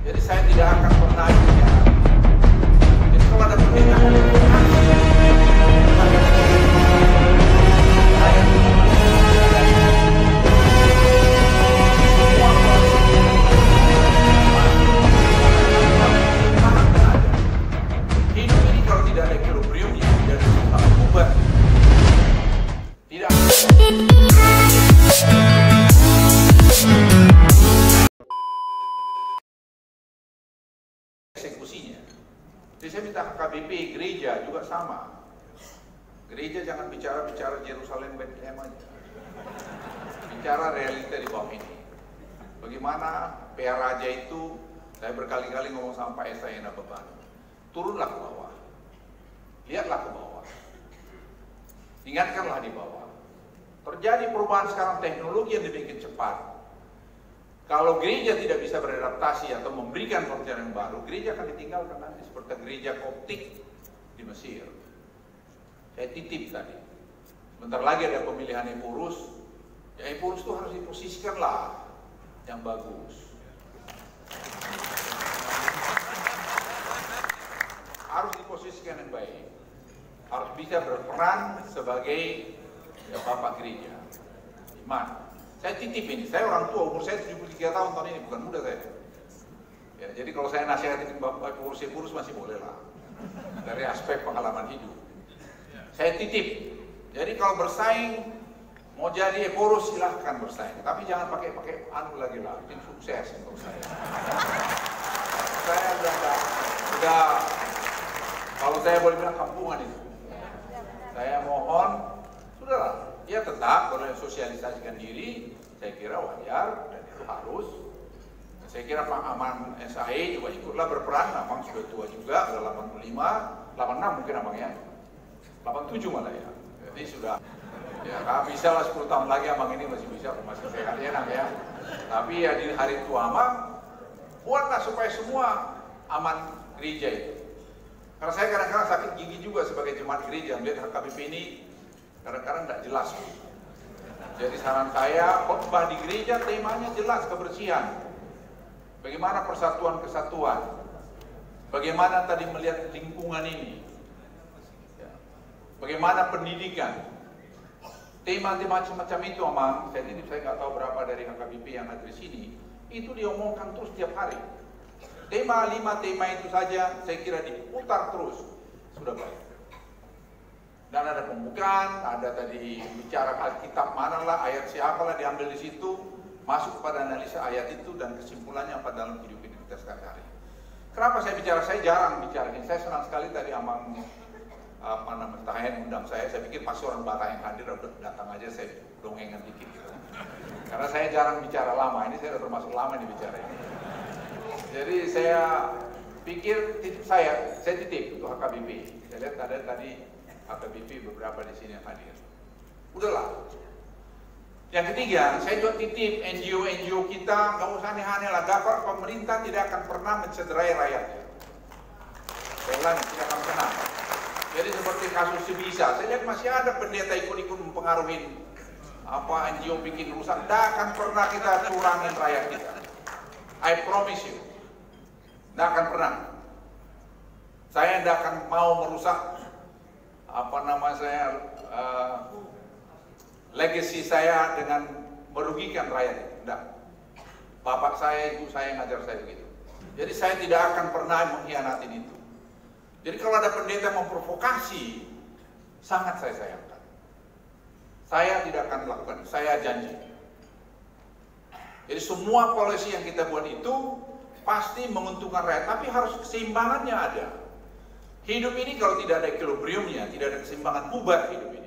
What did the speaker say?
Jadi saya tidak akan pernah berkhianat. Jadi kalau ada perbedaan, hidup ini kalau tidak ada equilibriumnya, tidak ada keseimbangan bubar, tidak. Eksekusinya. Jadi saya minta KBP gereja juga sama. Gereja jangan bicara Yerusalem Bethlehem aja. Bicara realita di bawah ini. Bagaimana PR Raja itu, saya berkali-kali ngomong sama Pak Esa Ena Beban. Turunlah ke bawah. Lihatlah ke bawah. Ingatkanlah di bawah. Terjadi perubahan sekarang teknologi yang demikian cepat. Kalau gereja tidak bisa beradaptasi atau memberikan pengertian yang baru, gereja akan ditinggalkan nanti seperti gereja Koptik di Mesir. Saya titip tadi. Sebentar lagi ada pemilihan Epurus. Ya Epurus itu harus diposisikan lah yang bagus. Harus diposisikan yang baik. Harus bisa berperan sebagai ya, bapak gereja. Iman. Saya titip ini, saya orang tua, umur saya 73 tahun tahun ini, bukan muda saya. Ya, jadi kalau saya nasihatin bapak kurus masih boleh lah. Dari aspek pengalaman hidup. Saya titip. Jadi kalau bersaing, mau jadi Epurus silahkan bersaing. Tapi jangan pakai anu lagi lah, tim sukses untuk saya. Saya udah kalau saya boleh bilang kampungan itu. Saya mohon, sudahlah. Ya tetap boleh sosialisasikan diri, saya kira wajar dan itu harus. Saya kira Pak Aman SAE juga ikutlah berperan, Abang sudah tua juga, sudah 85, 86 mungkin Abang ya, 87 malah ya. Jadi sudah, ya bisa lah 10 tahun lagi Abang ini masih sehat enak ya. Tapi ya di hari tua Abang, buatlah supaya semua aman gereja itu. Karena saya kadang-kadang sakit gigi juga sebagai jemaat gereja, melihat HKBP ini kadang-kadang tidak jelas. Jadi saran saya, khotbah di gereja temanya jelas, kebersihan. Bagaimana persatuan kesatuan. Bagaimana tadi melihat lingkungan ini. Bagaimana pendidikan. Tema-tema semacam itu, Amang, saya nggak tahu berapa dari HKBP yang ada di sini, itu diomongkan terus tiap hari. Tema 5 tema itu saja, saya kira diputar terus. Sudah baik. Dan ada pembukaan, ada tadi bicara Alkitab manalah, ayat siapalah diambil di situ, masuk pada analisa ayat itu dan kesimpulannya apa dalam hidup kita sehari-hari. Kenapa saya bicara? Saya jarang bicara ini. Saya senang sekali tadi Amang Tahen undang saya pikir pasti orang Batak yang hadir udah datang aja saya dongengan dikit gitu. Karena saya jarang bicara lama, ini saya udah termasuk lama nih bicara ini. Jadi saya pikir saya titip untuk HKBP. Saya lihat ada tadi HKBP beberapa di sini yang hadir. Udahlah. Yang ketiga, saya juga titip NGO kita, nggak usah aneh-aneh lah. Pemerintah tidak akan pernah mencederai rakyatnya. Saya ulangi, tidak akan pernah. Jadi seperti kasus Sebisa, saya lihat masih ada pendeta ikut-ikut mempengaruhi apa NGO bikin rusak. Tidak akan pernah kita kurangin rakyat kita. I promise you. Tidak akan pernah. Saya tidak akan mau merusak legacy saya dengan merugikan rakyat. Tidak. Bapak saya, ibu saya ngajar saya begitu. Jadi saya tidak akan pernah mengkhianati itu. Jadi kalau ada pendeta memprovokasi, sangat saya sayangkan. Saya tidak akan melakukan, saya janji. Jadi semua polisi yang kita buat itu pasti menguntungkan rakyat, tapi harus keseimbangannya ada. Hidup ini kalau tidak ada equilibriumnya, tidak ada keseimbangan, bubar hidup ini.